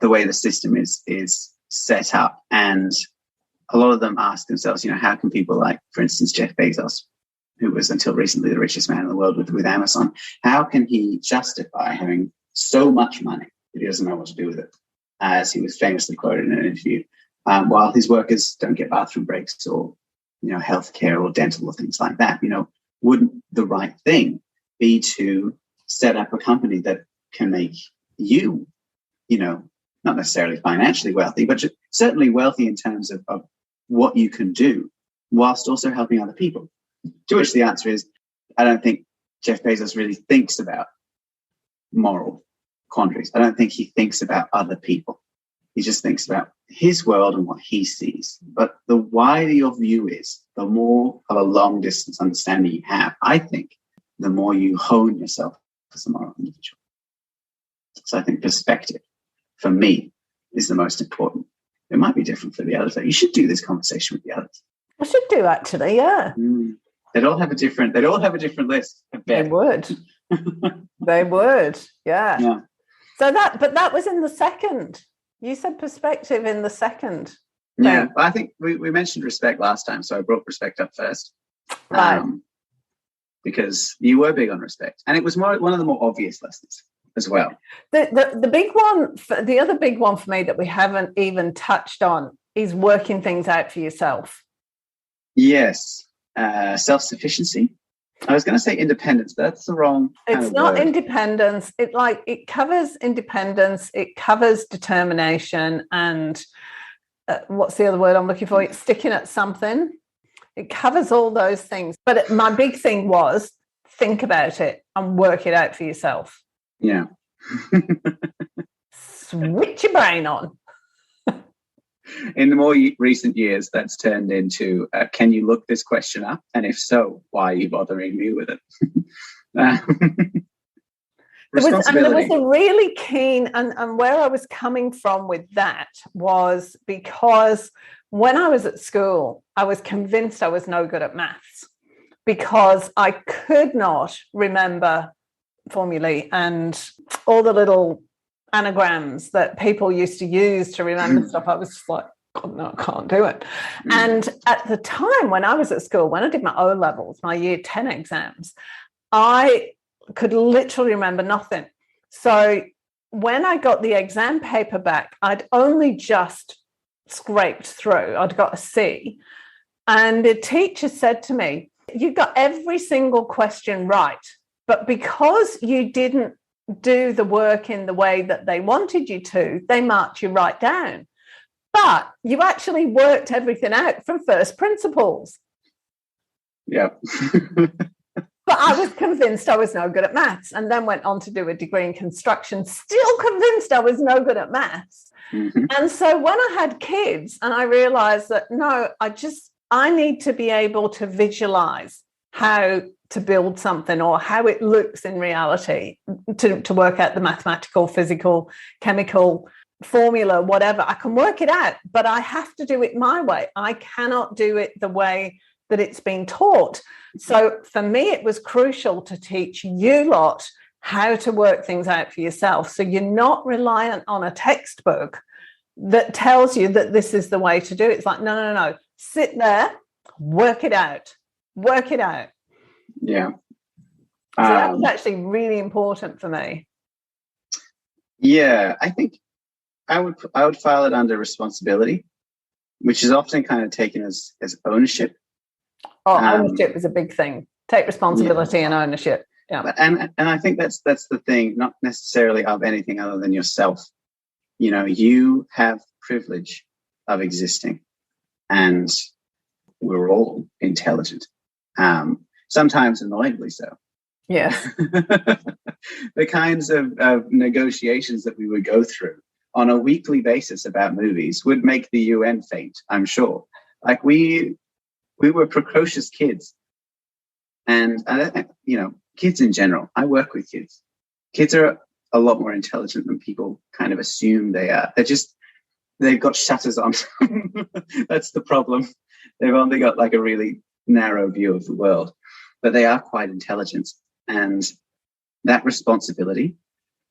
Speaker 2: the way the system is set up. And a lot of them ask themselves, how can people like, for instance, Jeff Bezos, who was until recently the richest man in the world with Amazon, how can he justify having so much money that he doesn't know what to do with it? As he was famously quoted in an interview, while his workers don't get bathroom breaks or, healthcare or dental or things like that. Wouldn't the right thing be to set up a company that can make you, not necessarily financially wealthy, but certainly wealthy in terms of what you can do whilst also helping other people? To which the answer is, I don't think Jeff Bezos really thinks about moral quandaries. I don't think he thinks about other people. He just thinks about his world and what he sees. But the wider your view is, the more of a long distance understanding you have, I think, the more you hone yourself as a moral individual. So I think perspective, for me, is the most important. It might be different for the others. You should do this conversation with the others.
Speaker 1: I should do, actually, yeah.
Speaker 2: They'd all have a different list.
Speaker 1: They would. They would, yeah. So that was in the second. You said perspective in the second.
Speaker 2: Yeah, I think we mentioned respect last time, so I brought respect up first.
Speaker 1: Right.
Speaker 2: Because you were big on respect. And it was one of the more obvious lessons as well.
Speaker 1: The big one, the other big one for me that we haven't even touched on is working things out for yourself.
Speaker 2: Yes. Self-sufficiency. I was going to say independence, but that's the wrong kind
Speaker 1: It's not
Speaker 2: word.
Speaker 1: Independence. It covers independence. It covers determination. And what's the other word I'm looking for? It's sticking at something. It covers all those things. But my big thing was think about it and work it out for yourself.
Speaker 2: Yeah.
Speaker 1: Switch your brain on.
Speaker 2: In the more recent years, that's turned into, can you look this question up? And if so, why are you bothering me with it?
Speaker 1: There was a really keen, and where I was coming from with that was because when I was at school, I was convinced I was no good at maths because I could not remember formulae and all the little anagrams that people used to use to remember stuff. I was just like, God, no, I can't do it. And at the time when I was at school, when I did my O-levels, my year 10 exams, I could literally remember nothing. So when I got the exam paper back, I'd only just scraped through. I'd got a C. And the teacher said to me, you got every single question right, but because you didn't do the work in the way that they wanted you to, they marked you right down. But you actually worked everything out from first principles.
Speaker 2: Yeah.
Speaker 1: But I was convinced I was no good at maths, and then went on to do a degree in construction, still convinced I was no good at maths.
Speaker 2: Mm-hmm.
Speaker 1: And so when I had kids and I realized that, no, I need to be able to visualize how to build something, or how it looks in reality, to work out the mathematical, physical, chemical formula, whatever. I can work it out, but I have to do it my way. I cannot do it the way that it's been taught. So for me, it was crucial to teach you lot how to work things out for yourself. So you're not reliant on a textbook that tells you that this is the way to do it. It's like, no. Sit there, work it out.
Speaker 2: Yeah.
Speaker 1: So that was actually really important for me.
Speaker 2: Yeah, I think I would file it under responsibility, which is often kind of taken as ownership.
Speaker 1: Ownership is a big thing. Take responsibility and ownership. Yeah.
Speaker 2: And I think that's the thing, not necessarily of anything other than yourself. You know, you have privilege of existing, and we're all intelligent. Sometimes annoyingly so.
Speaker 1: Yeah.
Speaker 2: The kinds of negotiations that we would go through on a weekly basis about movies would make the UN faint, I'm sure. Like we were precocious kids. And I don't think, kids in general, I work with kids. Kids are a lot more intelligent than people kind of assume they are. They've got shutters on. That's the problem. They've only got like a really narrow view of the world, but they are quite intelligent. And that responsibility,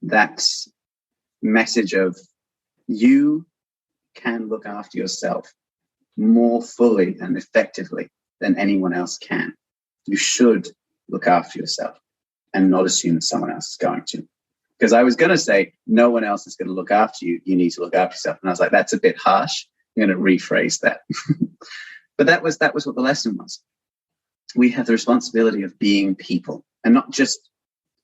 Speaker 2: that message of you can look after yourself more fully and effectively than anyone else can. You should look after yourself and not assume that someone else is going to. Because I was going to say, no one else is going to look after you. You need to look after yourself. And I was like, that's a bit harsh. I'm going to rephrase that. But that was what the lesson was. We have the responsibility of being people, and not just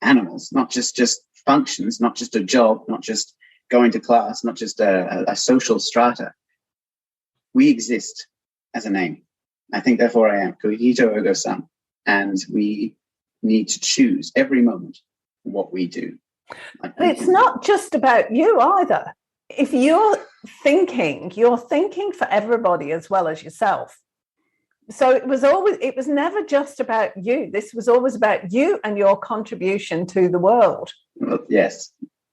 Speaker 2: animals, not just functions, not just a job, not just going to class, not just a social strata. We exist as a name. I think, therefore I am. Cogito ergo sum. And we need to choose every moment what we do.
Speaker 1: It's not just about you either. If you're thinking for everybody as well as yourself. So it was never just about you. This was always about you and your contribution to the world.
Speaker 2: Well, yes.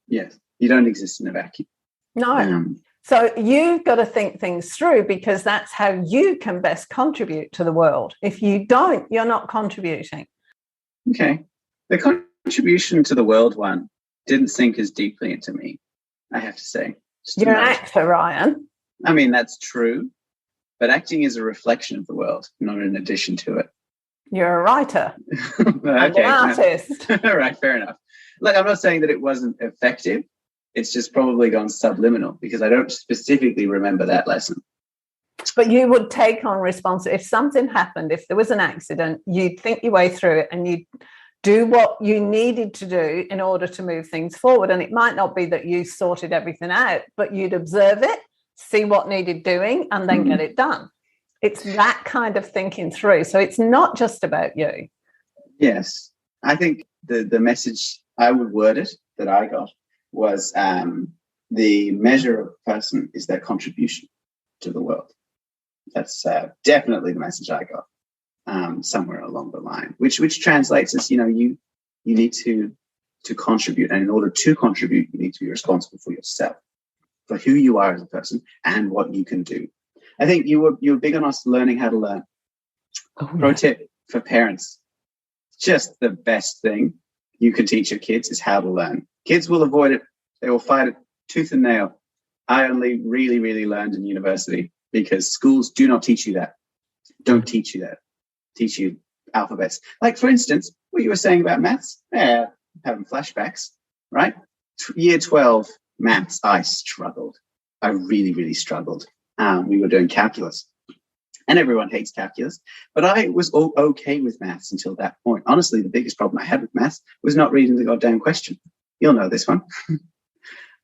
Speaker 2: You don't exist in a vacuum.
Speaker 1: No. So you've got to think things through, because that's how you can best contribute to the world. If you don't, you're not contributing.
Speaker 2: Okay. The contribution to the world one didn't sink as deeply into me, I have to say.
Speaker 1: You're an actor, Ryan.
Speaker 2: I mean, that's true. But acting is a reflection of the world, not an addition to it.
Speaker 1: You're a writer.
Speaker 2: Okay.
Speaker 1: An artist.
Speaker 2: All right, fair enough. Look, I'm not saying that it wasn't effective. It's just probably gone subliminal, because I don't specifically remember that lesson.
Speaker 1: But you would take on responsibility. If something happened, if there was an accident, you'd think your way through it and you'd do what you needed to do in order to move things forward. And it might not be that you sorted everything out, but you'd observe it, see what needed doing, and then get it done. It's that kind of thinking through. So it's not just about you.
Speaker 2: Yes. I think the message I would word it that I got was the measure of a person is their contribution to the world. That's definitely the message I got somewhere along the line, which translates as, you need to contribute. And in order to contribute, you need to be responsible for yourself, for who you are as a person and what you can do. I think you were big on us learning how to learn. Pro tip for parents, just the best thing you can teach your kids is how to learn. Kids will avoid it. They will fight it tooth and nail. I only really, really learned in university, because schools do not teach you that. Don't teach you that. Teach you alphabets. Like, for instance, what you were saying about maths. Yeah, having flashbacks, right? Year 12 maths, I struggled. I really, really struggled. We were doing calculus. And everyone hates calculus. But I was all okay with maths until that point. Honestly, the biggest problem I had with maths was not reading the goddamn question. You'll know this one.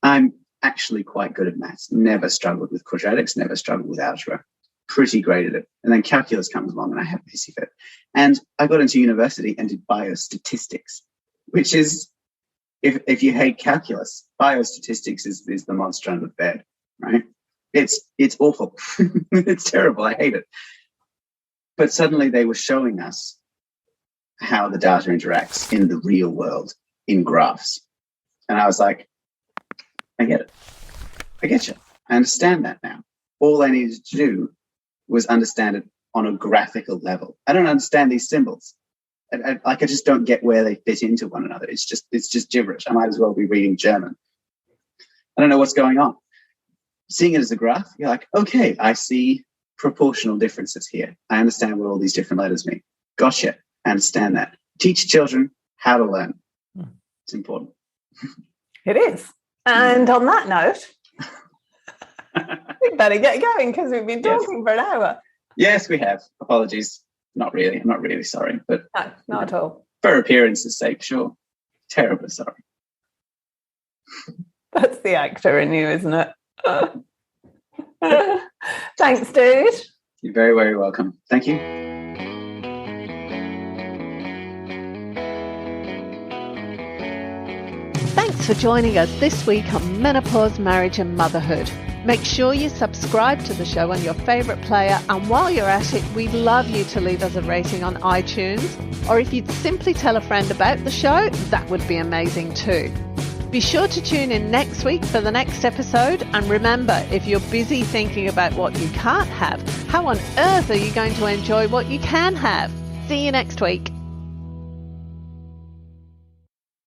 Speaker 2: I'm actually quite good at maths. Never struggled with quadratics, never struggled with algebra. Pretty great at it. And then calculus comes along and I have a hissy fit. And I got into university and did biostatistics, which is, if you hate calculus, biostatistics is the monster under the bed, right? It's awful. It's terrible. I hate it. But suddenly they were showing us how the data interacts in the real world in graphs. And I was like, I get it. I get you. I understand that now. All I needed to do was understand it on a graphical level. I don't understand these symbols. I just don't get where they fit into one another. It's just gibberish. I might as well be reading German. I don't know what's going on. Seeing it as a graph, you're like, okay, I see proportional differences here. I understand what all these different letters mean. Gotcha. I understand that. Teach children how to learn. It's important.
Speaker 1: It is. And on that note, we better get going because we've been talking for an hour.
Speaker 2: Yes, we have. Apologies. Not really. I'm not really sorry. But
Speaker 1: no, not at all.
Speaker 2: For appearance's sake, sure. Terribly sorry.
Speaker 1: That's the actor in you, isn't it? Thanks, dude.
Speaker 2: You're very, very welcome. Thank you.
Speaker 3: Thanks for joining us this week on Menopause, Marriage and Motherhood. Make sure you subscribe to the show on your favourite player, and while you're at it, we'd love you to leave us a rating on iTunes, or if you'd simply tell a friend about the show, that would be amazing too. Be sure to tune in next week for the next episode, and remember, if you're busy thinking about what you can't have, how on earth are you going to enjoy what you can have? See you next week.